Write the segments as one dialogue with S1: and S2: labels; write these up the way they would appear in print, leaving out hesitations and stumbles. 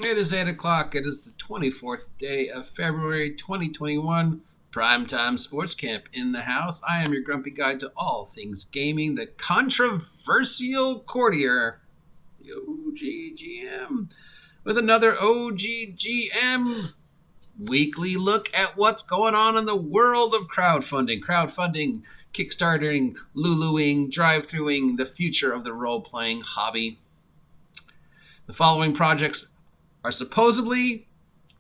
S1: It is 8 o'clock. It is the 24th day of February 2021. Primetime Sports Camp in the house. I am your grumpy guide to all things gaming, the controversial courtier, the OGGM, with another OGGM weekly look at what's going on in the world of crowdfunding. Kickstartering, Luluing, drive-throughing, the future of the role-playing hobby. The following projects are supposedly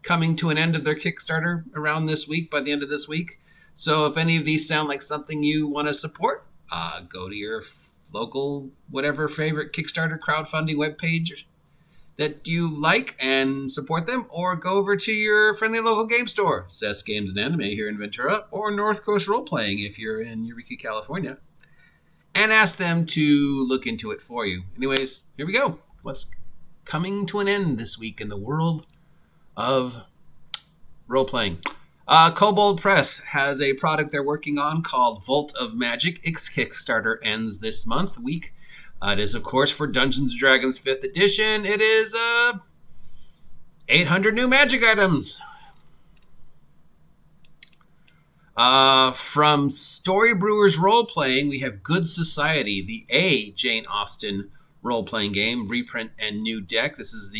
S1: coming to an end of their Kickstarter around this week, by the end of this week. So if any of these sound like something you want to support, go to your local, whatever favorite Kickstarter crowdfunding webpage that you like and support them, or go over to your friendly local game store, Seth's Games and Anime here in Ventura, or North Coast Role Playing if you're in Eureka, California, and ask them to look into it for you. Anyways, here we go. What's coming to an end this week in the world of role-playing? Kobold Press has a product they're working on called Vault of Magic. Its Kickstarter ends this week. It is, of course, for Dungeons & Dragons 5th edition. It is 800 new magic items. From Story Brewers Role-Playing, we have Good Society, the Jane Austen role-playing game, reprint and new deck. This is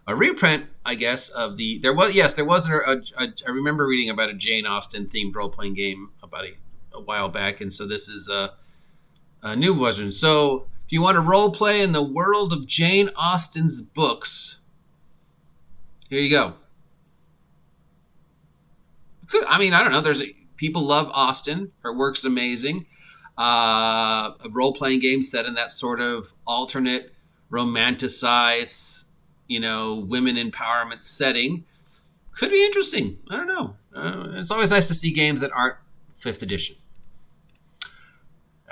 S1: a reprint, I guess, of the... There was I remember reading about a Jane Austen-themed role-playing game about a while back, and so this is a new version. So if you want to role-play in the world of Jane Austen's books, here you go. I mean, I don't know. People love Austen. Her work's amazing. A role-playing game set in that sort of alternate, romanticized, women empowerment setting could be interesting. I don't know. It's always nice to see games that aren't 5th edition.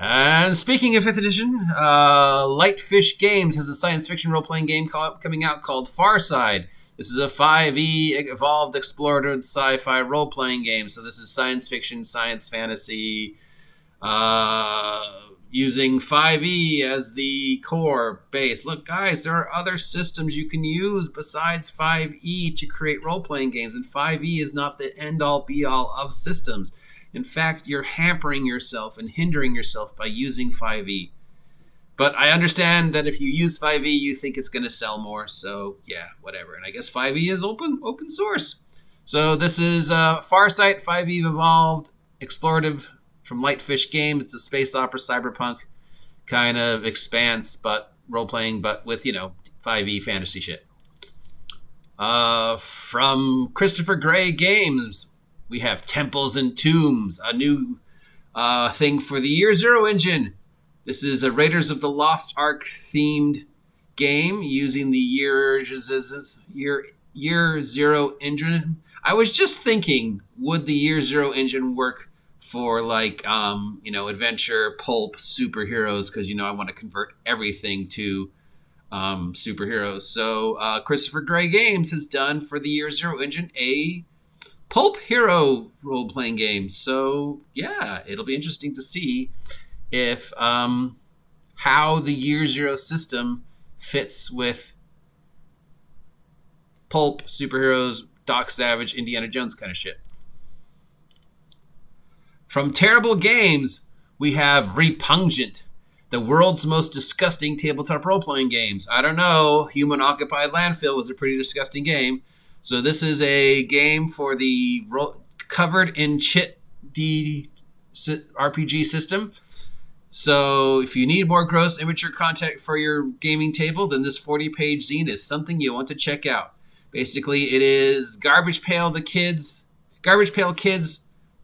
S1: And speaking of 5th edition, Lightfish Games has a science fiction role-playing game coming out called Farside. This is a 5e evolved explorative sci-fi role-playing game. So this is science fiction, science fantasy, using 5e as the core base. Look, guys, there are other systems you can use besides 5e to create role-playing games, and 5e is not the end-all, be-all of systems. In fact, you're hampering yourself and hindering yourself by using 5e. But I understand that if you use 5e, you think it's going to sell more, so yeah, whatever. And I guess 5e is open source. So this is Farsight, 5e evolved, explorative, from Lightfish Games. It's a space opera cyberpunk kind of expanse, but role-playing, but with, 5e fantasy shit. From Christopher Gray Games, we have Temples and Tombs, a new thing for the Year Zero engine. This is a Raiders of the Lost Ark themed game using the Year Zero engine. I was just thinking, would the Year Zero engine work for adventure, pulp, superheroes, because, I want to convert everything to superheroes. So Christopher Gray Games has done for the Year Zero engine a pulp hero role-playing game. So, yeah, it'll be interesting to see if how the Year Zero system fits with pulp, superheroes, Doc Savage, Indiana Jones kind of shit. From Terrible Games, we have Repugnant, the world's most disgusting tabletop role-playing games. I don't know. Human Occupied Landfill was a pretty disgusting game. So this is a game for the covered in chit RPG system. So if you need more gross immature content for your gaming table, then this 40-page zine is something you want to check out. Basically, it is Garbage Pail Kids,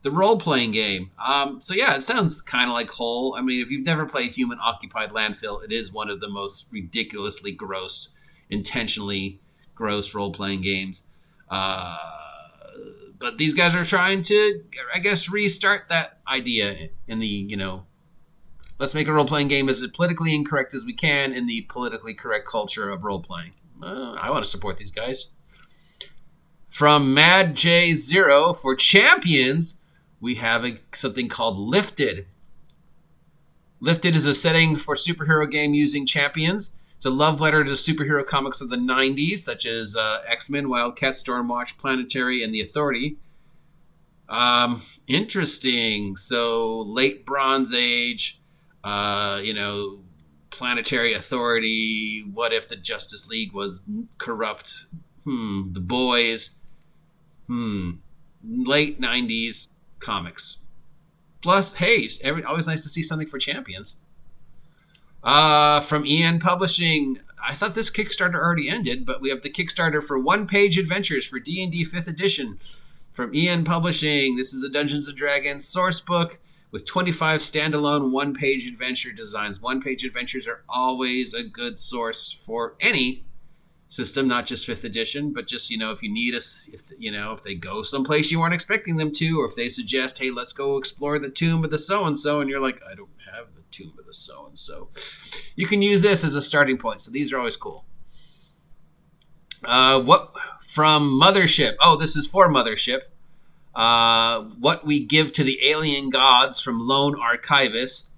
S1: the role-playing game. So yeah, it sounds kind of like Whole. I mean, if you've never played Human Occupied Landfill, it is one of the most ridiculously gross, intentionally gross role-playing games. But these guys are trying to, I guess, restart that idea in the, let's make a role-playing game as politically incorrect as we can in the politically correct culture of role-playing. I want to support these guys. From Mad J Zero, for Champions, we have something called Lifted. Lifted is a setting for superhero game using champions. It's a love letter to superhero comics of the 90s, such as X-Men, Wildcat, Stormwatch, Planetary, and The Authority. Interesting. So late Bronze Age, Planetary Authority. What if the Justice League was corrupt? The Boys. Late 90s comics. Plus, hey, always nice to see something for Champions. From EN Publishing. I thought this Kickstarter already ended, but we have the Kickstarter for one-page adventures for D&D 5th edition. From EN Publishing, this is a Dungeons & Dragons source book with 25 standalone one-page adventure designs. One-page adventures are always a good source for any system, not just 5th edition, but just, if you need if they go someplace you weren't expecting them to, or if they suggest, hey, let's go explore the tomb of the so-and-so, and you're like, I don't have the tomb of the so-and-so. You can use this as a starting point, so these are always cool. What from Mothership? Oh, this is for Mothership. What We Give to the Alien Gods from Lone Archivist.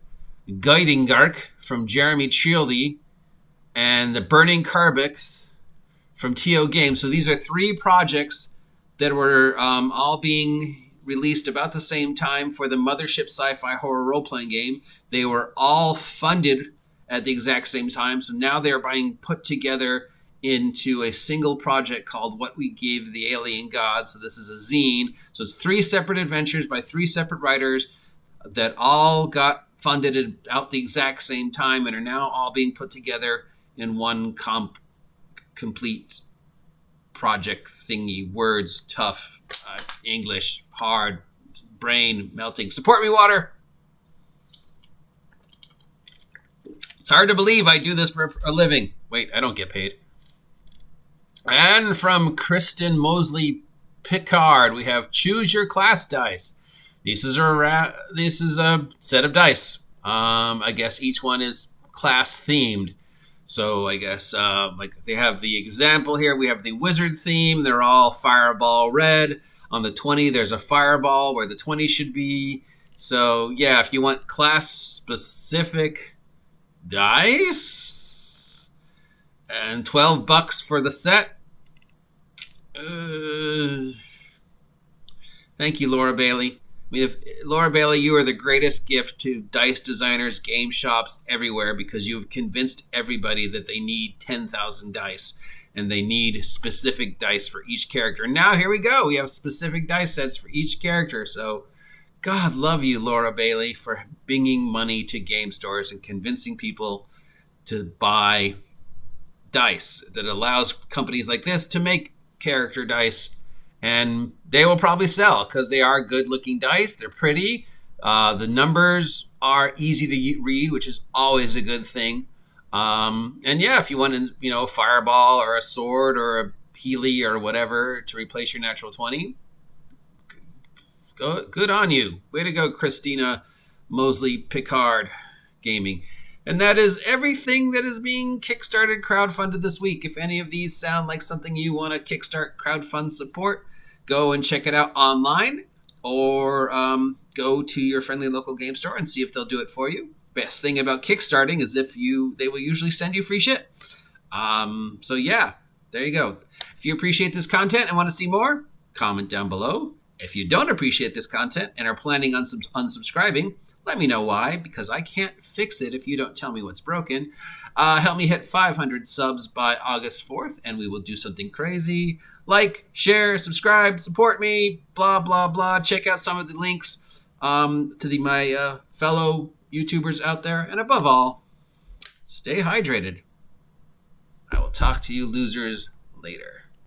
S1: Guiding Gark from Jeremy Chieldy. And The Burning Carbix from TO Games. So these are 3 projects that were all being released about the same time for the Mothership sci-fi horror role-playing game. They were all funded at the exact same time. So now they're being put together into a single project called What We Gave the Alien Gods. So this is a zine. So it's 3 separate adventures by 3 separate writers that all got funded out the exact same time and are now all being put together in one complete project thingy. Words, tough, English, hard, brain melting. Support me, water! It's hard to believe I do this for a living. Wait, I don't get paid. And from Kristen Mosley Picard, we have Choose Your Class Dice. This is a set of dice. I guess each one is class themed. So I guess they have the example here. We have the wizard theme. They're all fireball red. On the 20, there's a fireball where the 20 should be. So yeah, if you want class specific dice, and $12 for the set. Thank you, Laura Bailey. Laura Bailey, you are the greatest gift to dice designers, game shops, everywhere, because you've convinced everybody that they need 10,000 dice and they need specific dice for each character. And now here we go. We have specific dice sets for each character. So God love you, Laura Bailey, for bringing money to game stores and convincing people to buy dice that allows companies like this to make character dice, and they will probably sell because they are good looking dice. They're pretty. The numbers are easy to read, which is always a good thing. And yeah, if you want a fireball or a sword or a Healy or whatever to replace your natural 20, good on you. Way to go, Christina Mosley Picard Gaming. And that is everything that is being Kickstarted, crowdfunded this week. If any of these sound like something you want to Kickstart, crowdfund support, go and check it out online, or go to your friendly local game store and see if they'll do it for you. Best thing about Kickstarting is they will usually send you free shit. So yeah, there you go. If you appreciate this content and want to see more, comment down below. If you don't appreciate this content and are planning on unsubscribing, let me know why, because I can't fix it if you don't tell me what's broken. Help me hit 500 subs by August 4th, and we will do something crazy. Like, share, subscribe, support me, blah, blah, blah. Check out some of the links to my fellow YouTubers out there. And above all, stay hydrated. I will talk to you losers later.